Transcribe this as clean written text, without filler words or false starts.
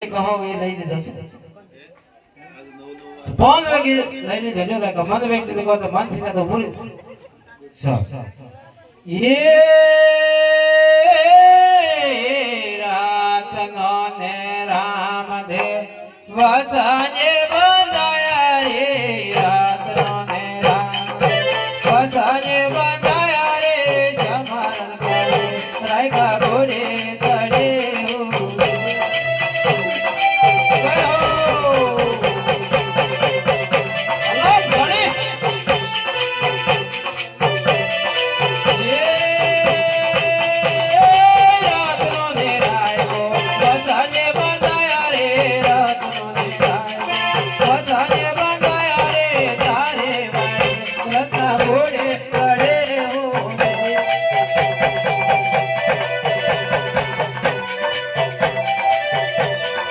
કહો એ લઈને જશે 5 વાગે લઈને જજો કે મન વ્યક્તિ કહો તો મન થી તો પૂરી એ રાત નો ને રામ દે વસજે